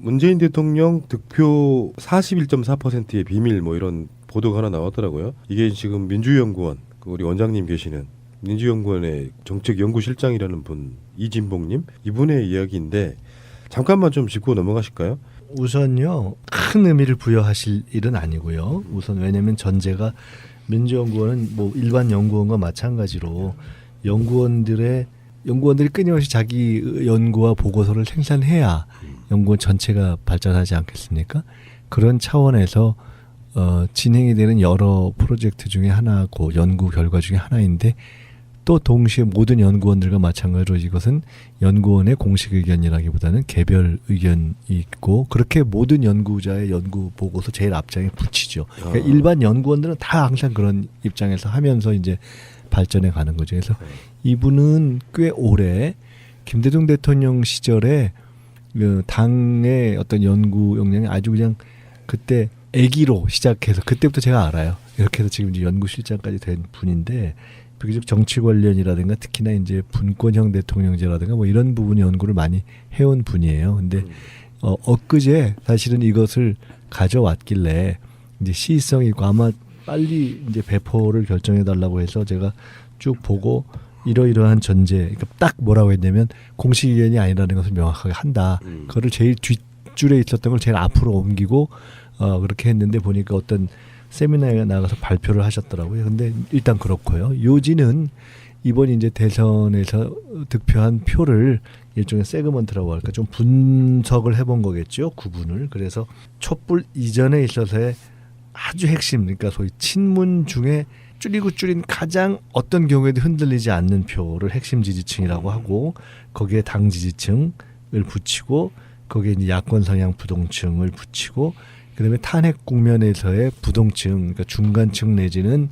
문재인 대통령 득표 41.4%의 비밀 뭐 이런 보도가 하나 나왔더라고요. 이게 지금 민주연구원 우리 원장님 계시는 민주연구원의 정책연구실장이라는 분 이진봉님 이분의 이야기인데 잠깐만 좀 짚고 넘어가실까요? 우선요 큰 의미를 부여하실 일은 아니고요. 우선 왜냐하면 전제가 민주연구원은 뭐 일반 연구원과 마찬가지로 연구원들이 끊임없이 자기 연구와 보고서를 생산해야 연구원 전체가 발전하지 않겠습니까? 그런 차원에서 진행이 되는 여러 프로젝트 중에 하나고 연구 결과 중에 하나인데 또 동시에 모든 연구원들과 마찬가지로 이것은 연구원의 공식 의견이라기보다는 개별 의견이 있고 그렇게 모든 연구자의 연구 보고서 제일 앞장에 붙이죠. 그러니까 일반 연구원들은 다 항상 그런 입장에서 하면서 이제 발전해 가는 거죠. 그래서 이분은 꽤 오래 김대중 대통령 시절에 그 당의 어떤 연구 역량이 아주 그냥 그때 아기로 시작해서 그때부터 제가 알아요. 이렇게 해서 지금 이제 연구실장까지 된 분인데 비교적 정치 관련이라든가 특히나 이제 분권형 대통령제라든가 뭐 이런 부분 연구를 많이 해온 분이에요. 근데 엊그제 사실은 이것을 가져왔길래 이제 시의성이 있고 아마 빨리 이제 배포를 결정해 달라고 해서 제가 쭉 보고 이러이러한 전제, 그러니까 딱 뭐라고 했냐면 공식 의견이 아니라는 것을 명확하게 한다. 그거를 제일 뒷줄에 있었던 걸 제일 앞으로 옮기고 그렇게 했는데 보니까 어떤 세미나에 나가서 발표를 하셨더라고요. 근데 일단 그렇고요. 요지는 이번 이제 대선에서 득표한 표를 일종의 세그먼트라고 할까 좀 분석을 해본 거겠죠. 구분을. 그래서 촛불 이전에 있어서의 아주 핵심, 그러니까 소위 친문 중에 줄이고 줄인 가장 어떤 경우에도 흔들리지 않는 표를 핵심 지지층이라고 하고 거기에 당 지지층을 붙이고 거기에 이제 야권 성향 부동층을 붙이고 그다음에 탄핵 국면에서의 부동층, 그러니까 중간층 내지는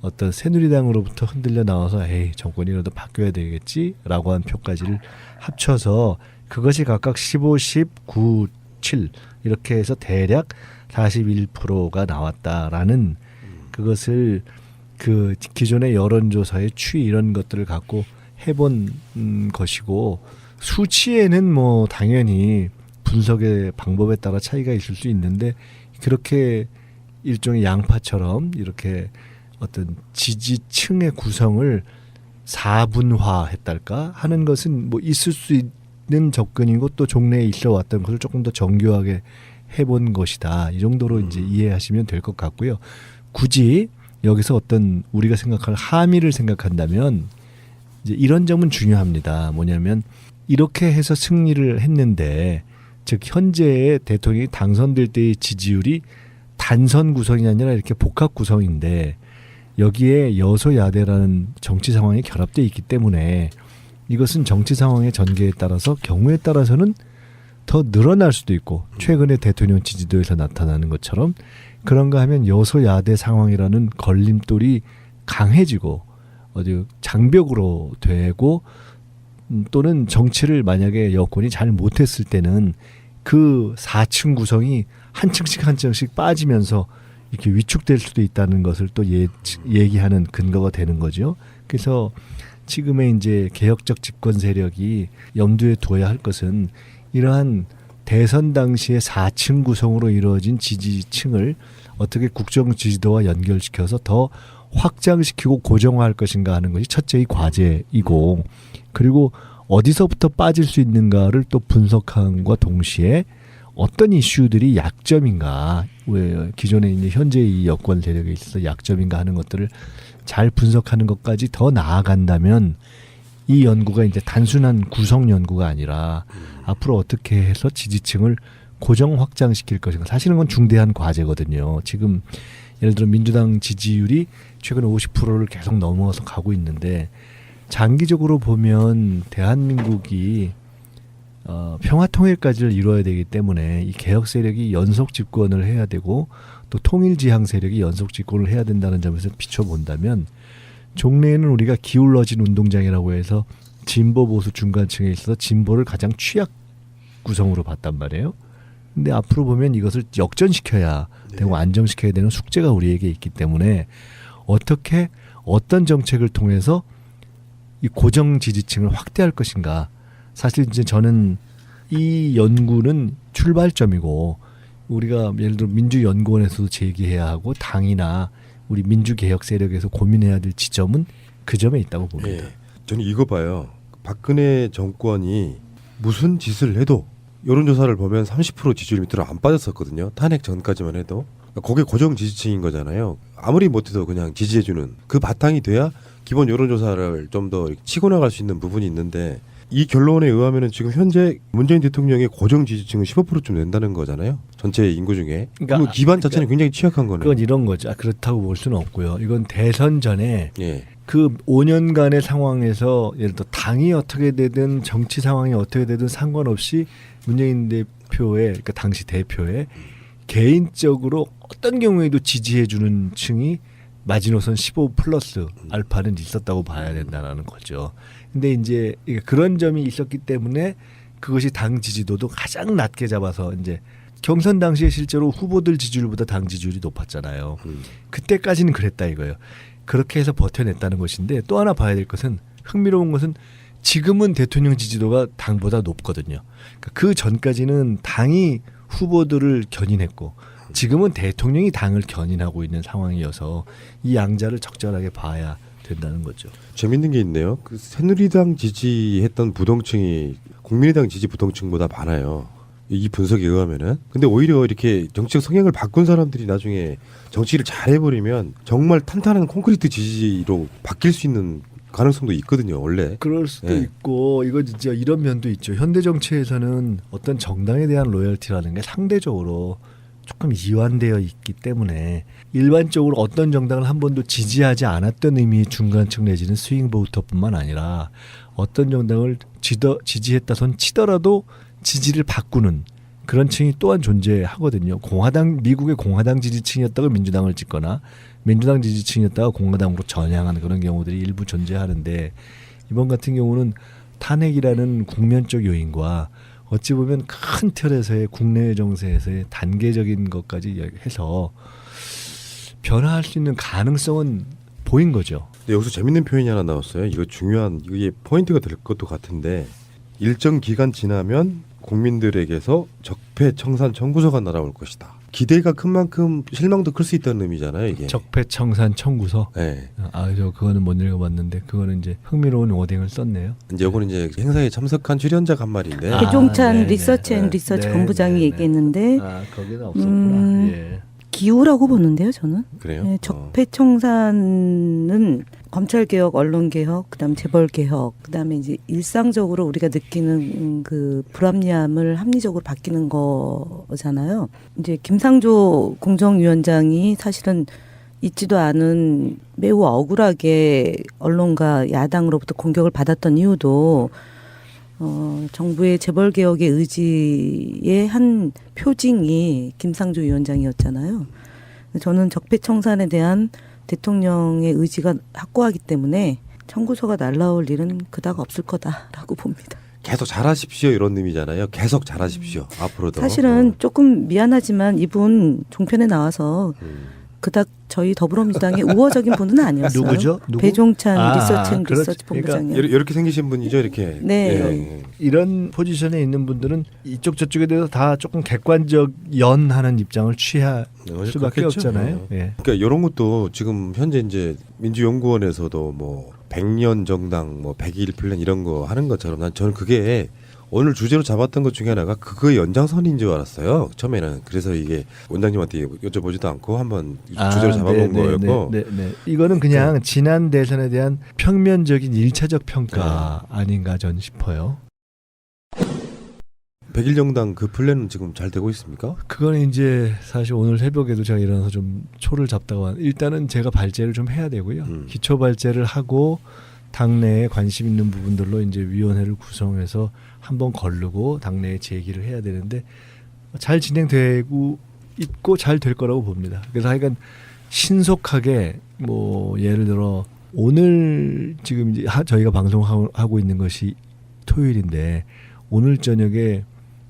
어떤 새누리당으로부터 흔들려 나와서 에이 정권이라도 바뀌어야 되겠지라고 한 표까지를 합쳐서 그것이 각각 15, 10, 9, 7 이렇게 해서 대략 41%가 나왔다라는 그것을 그 기존의 여론조사의 추이 이런 것들을 갖고 해본 것이고 수치에는 뭐 당연히 분석의 방법에 따라 차이가 있을 수 있는데 그렇게 일종의 양파처럼 이렇게 어떤 지지층의 구성을 4분화했달까 하는 것은 뭐 있을 수 있는 접근이고 또 종래에 있어 왔던 것을 조금 더 정교하게 해본 것이다. 이 정도로 이제 이해하시면 될 것 같고요. 굳이 여기서 어떤 우리가 생각할 함의를 생각한다면 이제 이런 점은 중요합니다. 뭐냐면 이렇게 해서 승리를 했는데 즉 현재의 대통령이 당선될 때의 지지율이 단선 구성이 아니라 이렇게 복합 구성인데 여기에 여소야대라는 정치 상황이 결합되어 있기 때문에 이것은 정치 상황의 전개에 따라서 경우에 따라서는 더 늘어날 수도 있고 최근에 대통령 지지도에서 나타나는 것처럼 그런가 하면 여소야대 상황이라는 걸림돌이 강해지고 어디 장벽으로 되고 또는 정치를 만약에 여권이 잘 못했을 때는 그 4층 구성이 한 층씩 한 층씩 빠지면서 이렇게 위축될 수도 있다는 것을 또 얘기하는 근거가 되는 거죠. 그래서 지금의 이제 개혁적 집권 세력이 염두에 두어야 할 것은 이러한 대선 당시의 4층 구성으로 이루어진 지지층을 어떻게 국정 지지도와 연결시켜서 더 확장시키고 고정화할 것인가 하는 것이 첫째의 과제이고 그리고 어디서부터 빠질 수 있는가를 또 분석함과 동시에 어떤 이슈들이 약점인가 왜 기존에 이제 현재의 여권 세력에 있어서 약점인가 하는 것들을 잘 분석하는 것까지 더 나아간다면 이 연구가 이제 단순한 구성 연구가 아니라 앞으로 어떻게 해서 지지층을 고정 확장시킬 것인가 사실은 그건 중대한 과제거든요. 지금 예를 들어 민주당 지지율이 최근 50%를 계속 넘어서 가고 있는데 장기적으로 보면 대한민국이 평화통일까지를 이루어야 되기 때문에 이 개혁 세력이 연속 집권을 해야 되고 또 통일지향 세력이 연속 집권을 해야 된다는 점에서 비춰본다면 종래에는 우리가 기울어진 운동장이라고 해서 진보 보수 중간층에 있어서 진보를 가장 취약 구성으로 봤단 말이에요. 근데 앞으로 보면 이것을 역전시켜야 되고 안정시켜야 되는 숙제가 우리에게 있기 때문에 어떻게 어떤 정책을 통해서 이 고정 지지층을 확대할 것인가. 사실 이제 저는 이 연구는 출발점이고 우리가 예를 들어 민주연구원에서도 제기해야 하고 당이나 우리 민주개혁 세력에서 고민해야 될 지점은 그 점에 있다고 봅니다. 예. 저는 이거 봐요. 박근혜 정권이 무슨 짓을 해도 여론조사를 보면 30% 지지율 밑으로 안 빠졌었거든요. 탄핵 전까지만 해도. 그게 고정 지지층인 거잖아요. 아무리 못해도 그냥 지지해주는 그 바탕이 돼야 기본 여론조사를 좀 더 치고 나갈 수 있는 부분이 있는데 이 결론에 의하면 지금 현재 문재인 대통령의 고정 지지층은 15%쯤 된다는 거잖아요. 전체 인구 중에. 그러니까 기반 자체는 굉장히 취약한 거네요. 그건 이런 거죠. 그렇다고 볼 수는 없고요. 이건 대선 전에 예. 그 5년간의 상황에서 예를 들어 당이 어떻게 되든 정치 상황이 어떻게 되든 상관없이 문재인 대표의 그러니까 당시 대표의 개인적으로 어떤 경우에도 지지해주는 층이 마지노선 15 플러스 알파는 있었다고 봐야 된다는 거죠. 근데 이제 그런 점이 있었기 때문에 그것이 당 지지도도 가장 낮게 잡아서 이제 경선 당시에 실제로 후보들 지지율보다 당 지지율이 높았잖아요. 그때까지는 그랬다 이거예요. 그렇게 해서 버텨냈다는 것인데 또 하나 봐야 될 것은 흥미로운 것은 지금은 대통령 지지도가 당보다 높거든요. 그러니까 그 전까지는 당이 후보들을 견인했고 지금은 대통령이 당을 견인하고 있는 상황이어서 이 양자를 적절하게 봐야 된다는 거죠. 재밌는 게 있네요. 그 새누리당 지지했던 부동층이 국민의당 지지 부동층보다 많아요. 이 분석에 의하면은. 근데 오히려 이렇게 정치적 성향을 바꾼 사람들이 나중에 정치를 잘 해버리면 정말 탄탄한 콘크리트 지지로 바뀔 수 있는 가능성도 있거든요. 원래. 그럴 수도 예. 있고 이거 진짜 이런 면도 있죠. 현대 정치에서는 어떤 정당에 대한 로열티라는 게 상대적으로 조금 이완되어 있기 때문에 일반적으로 어떤 정당을 한 번도 지지하지 않았던 의미의 중간층 내지는 스윙 보터뿐만 아니라 어떤 정당을 지지했다 손 치더라도 지지를 바꾸는 그런 층이 또한 존재하거든요. 미국의 공화당 지지층이었다가 민주당을 찍거나 민주당 지지층이었다가 공화당으로 전향하는 그런 경우들이 일부 존재하는데 이번 같은 경우는 탄핵이라는 국면적 요인과 어찌 보면 큰 틀에서의 국내 정세에서의 단계적인 것까지 해서 변화할 수 있는 가능성은 보인 거죠. 근데 여기서 재밌는 표현이 하나 나왔어요. 이거 중요한 이게 포인트가 될 것도 같은데 일정 기간 지나면 국민들에게서 적폐청산 청구서가 날아올 것이다. 기대가 큰 만큼 실망도 클 수 있다는 의미잖아요. 이게. 적폐청산 청구서. 네. 저 그거는 못 읽어봤는데 그거는 이제 흥미로운 워딩을 썼네요. 이제 이거는 이제 행사에 참석한 출연자가 한 말인데. 배종찬 네네. 리서치 앤 리서치 본부장이 얘기했는데 거기는 없었구나. 예. 기우라고 보는데요, 저는. 그래요? 네, 적폐청산은 검찰개혁, 언론개혁, 그다음 재벌개혁, 그다음에 이제 일상적으로 우리가 느끼는 그 불합리함을 합리적으로 바뀌는 거잖아요. 이제 김상조 공정위원장이 사실은 있지도 않은 매우 억울하게 언론과 야당으로부터 공격을 받았던 이유도 정부의 재벌개혁의 의지의 한 표징이 김상조 위원장이었잖아요. 저는 적폐청산에 대한 대통령의 의지가 확고하기 때문에 청구서가 날라올 일은 그닥 없을 거다라고 봅니다. 계속 잘하십시오 이런 의미잖아요. 계속 잘하십시오. 앞으로도. 사실은 조금 미안하지만 이분 종편에 나와서 그닥 저희 더불어민주당의 우호적인 분은 아니었어요. 누구죠? 누구? 배종찬 리서치 앤 그렇지. 리서치 본부장이요. 이렇게 생기신 분이죠, 이렇게. 네. 예. 이런 포지션에 있는 분들은 이쪽 저쪽에 대해서 다 조금 객관적 연하는 입장을 취할 수밖에 그렇겠죠. 없잖아요. 예. 그러니까 이런 것도 지금 현재 이제 민주연구원에서도 뭐 100년 정당, 뭐 100일 플랜 이런 거 하는 것처럼 저는 그게 오늘 주제로 잡았던 것 중에 하나가 그거의 연장선인 줄 알았어요. 처음에는. 그래서 이게 원장님한테 여쭤보지도 않고 한번 주제로 잡아본 거였고. 네. 이거는 그냥 지난 대선에 대한 평면적인 1차적 평가 아닌가 전 싶어요. 100일 정당 그 플랜은 지금 잘 되고 있습니까? 그건 이제 사실 오늘 새벽에도 제가 일어나서 좀 초를 잡다가 일단은 제가 발제를 좀 해야 되고요. 기초 발제를 하고 당내에 관심 있는 부분들로 이제 위원회를 구성해서 한번 거르고 당내에 제기를 해야 되는데 잘 진행되고 있고 잘 될 거라고 봅니다. 그래서 하여간 신속하게 뭐 예를 들어 오늘 지금 이제 저희가 방송하고 있는 것이 토요일인데 오늘 저녁에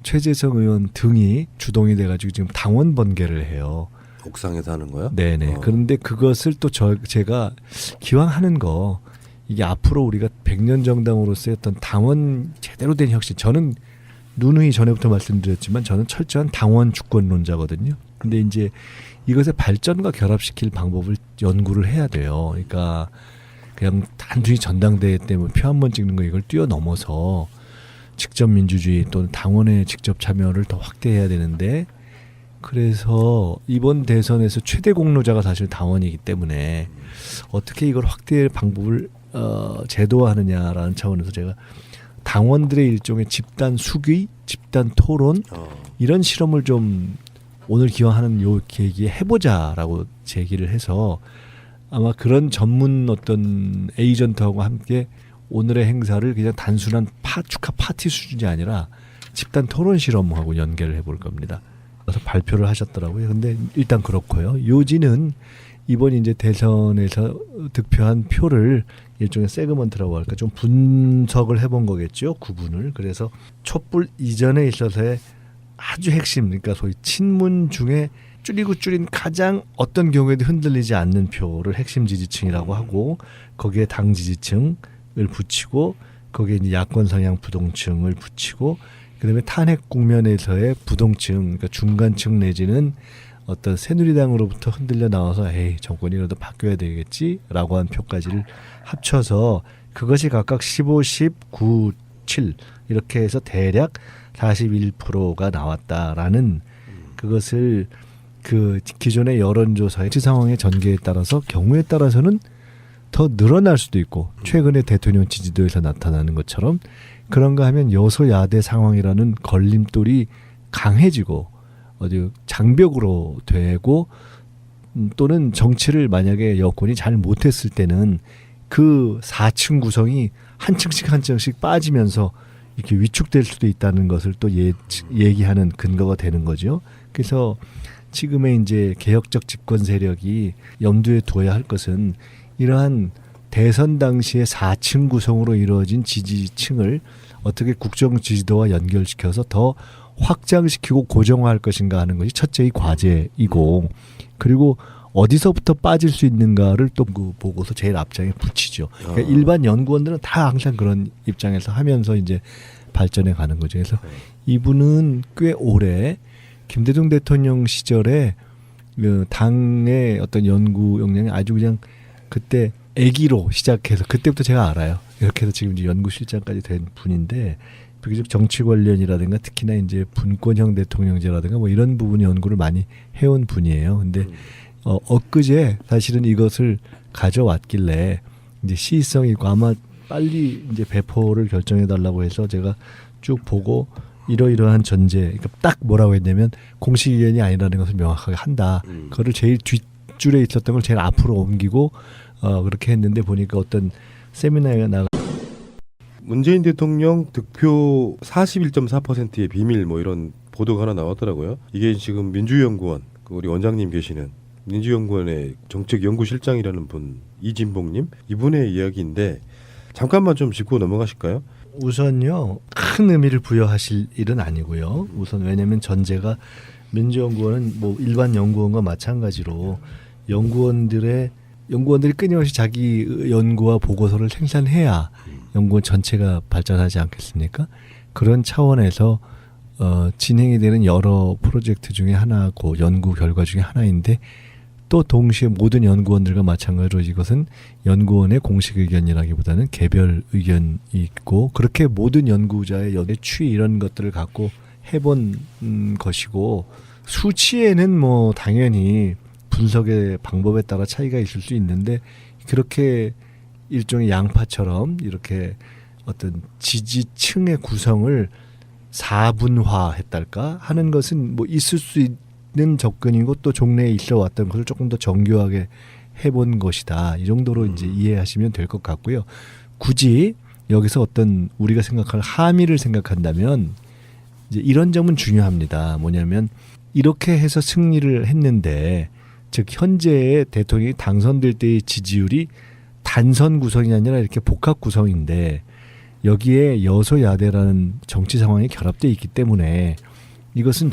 최재성 의원 등이 주동이 돼가지고 지금 당원 번개를 해요. 옥상에서 하는 거요? 네네. 그런데 그것을 또 제가 기왕 하는 거 이게 앞으로 우리가 100년 정당으로서의 어떤 당원 제대로 된 혁신 저는 누누이 전에부터 말씀드렸지만 저는 철저한 당원 주권론자거든요. 근데 이제 이것의 발전과 결합시킬 방법을 연구를 해야 돼요. 그러니까 그냥 단순히 전당대회 때문에 표 한 번 찍는 거 이걸 뛰어넘어서 직접 민주주의 또는 당원의 직접 참여를 더 확대해야 되는데, 그래서 이번 대선에서 최대 공로자가 사실 당원이기 때문에 어떻게 이걸 확대할 방법을 제도화하느냐라는 차원에서 제가 당원들의 일종의 집단 수기, 집단 토론 이런 실험을 좀 오늘 기왕하는 요 계기에 해보자라고 제기를 해서 아마 그런 전문 어떤 에이전트하고 함께 오늘의 행사를 그냥 단순한 축하 파티 수준이 아니라 집단 토론 실험하고 연계를 해볼 겁니다. 그래서 발표를 하셨더라고요. 근데 일단 그렇고요. 요지는 이번 이제 대선에서 득표한 표를 일종의 세그먼트라고 할까 좀 분석을 해본 거겠죠. 구분을. 그래서 촛불 이전에 있어서의 아주 핵심, 그러니까 소위 친문 중에 줄이고 줄인 가장 어떤 경우에도 흔들리지 않는 표를 핵심 지지층이라고 하고, 거기에 당 지지층을 붙이고, 거기에 이제 야권 성향 부동층을 붙이고, 그다음에 탄핵 국면에서의 부동층, 그러니까 중간층 내지는 어떤 새누리당으로부터 흔들려 나와서 에이 정권이라도 바뀌어야 되겠지라고 한 표까지를 합쳐서 그것이 각각 15, 10, 9, 7 이렇게 해서 대략 41%가 나왔다라는, 그것을 그 기존의 여론조사의 지 상황의 전개에 따라서 경우에 따라서는 더 늘어날 수도 있고, 최근의 대통령 지지도에서 나타나는 것처럼 그런가 하면 여소야대 상황이라는 걸림돌이 강해지고 어디 장벽으로 되고, 또는 정치를 만약에 여권이 잘 못했을 때는 그 4층 구성이 한 층씩 한 층씩 빠지면서 이렇게 위축될 수도 있다는 것을 또 얘기하는 근거가 되는 거죠. 그래서 지금의 이제 개혁적 집권 세력이 염두에 두어야 할 것은 이러한 대선 당시의 4층 구성으로 이루어진 지지층을 어떻게 국정 지지도와 연결시켜서 더 확장시키고 고정화할 것인가 하는 것이 첫째의 과제이고, 그리고 어디서부터 빠질 수 있는가를 또 그 보고서 제일 앞장에 붙이죠. 그러니까 일반 연구원들은 다 항상 그런 입장에서 하면서 이제 발전해 가는 거죠. 그래서 이분은 꽤 오래 김대중 대통령 시절에 그 당의 어떤 연구 역량이 아주 그냥 그때 애기로 시작해서 그때부터 제가 알아요. 이렇게 해서 지금 이제 연구실장까지 된 분인데, 비교적 정치 관련이라든가 특히나 이제 분권형 대통령제라든가 뭐 이런 부분 연구를 많이 해온 분이에요. 근데 엊그제 사실은 이것을 가져왔길래 이제 시의성이 있고 아마 빨리 이제 배포를 결정해 달라고 해서 제가 쭉 보고 이러이러한 전제, 그러니까 딱 뭐라고 했냐면 공식 의견이 아니라는 것을 명확하게 한다. 그거를 제일 뒷줄에 있었던 걸 제일 앞으로 옮기고 그렇게 했는데, 보니까 어떤 세미나에 나가 문재인 대통령 득표 41.4%의 비밀 뭐 이런 보도가 하나 나왔더라고요. 이게 지금 민주연구원, 우리 원장님 계시는 민주연구원의 정책연구실장이라는 분, 이진봉님, 이분의 이야기인데 잠깐만 좀 짚고 넘어가실까요? 우선요, 큰 의미를 부여하실 일은 아니고요. 우선 왜냐하면 전제가 민주연구원은 뭐 일반 연구원과 마찬가지로 연구원들이 끊임없이 자기 연구와 보고서를 생산해야 연구원 전체가 발전하지 않겠습니까? 그런 차원에서 진행이 되는 여러 프로젝트 중에 하나고 연구 결과 중에 하나인데, 또 동시에 모든 연구원들과 마찬가지로 이것은 연구원의 공식 의견이라기보다는 개별 의견이 있고, 그렇게 모든 연구자의 추이 이런 것들을 갖고 해본 것이고, 수치에는 뭐 당연히 분석의 방법에 따라 차이가 있을 수 있는데, 그렇게 일종의 양파처럼 이렇게 어떤 지지층의 구성을 4분화했달까 하는 것은 뭐 있을 수 있는 접근이고, 또 종래에 있어 왔던 것을 조금 더 정교하게 해본 것이다. 이 정도로 이제 이해하시면 될 것 같고요. 굳이 여기서 어떤 우리가 생각할 함의를 생각한다면 이제 이런 점은 중요합니다. 뭐냐면 이렇게 해서 승리를 했는데, 즉 현재의 대통령이 당선될 때의 지지율이 단선 구성이 아니라 이렇게 복합 구성인데, 여기에 여소야대라는 정치 상황이 결합되어 있기 때문에 이것은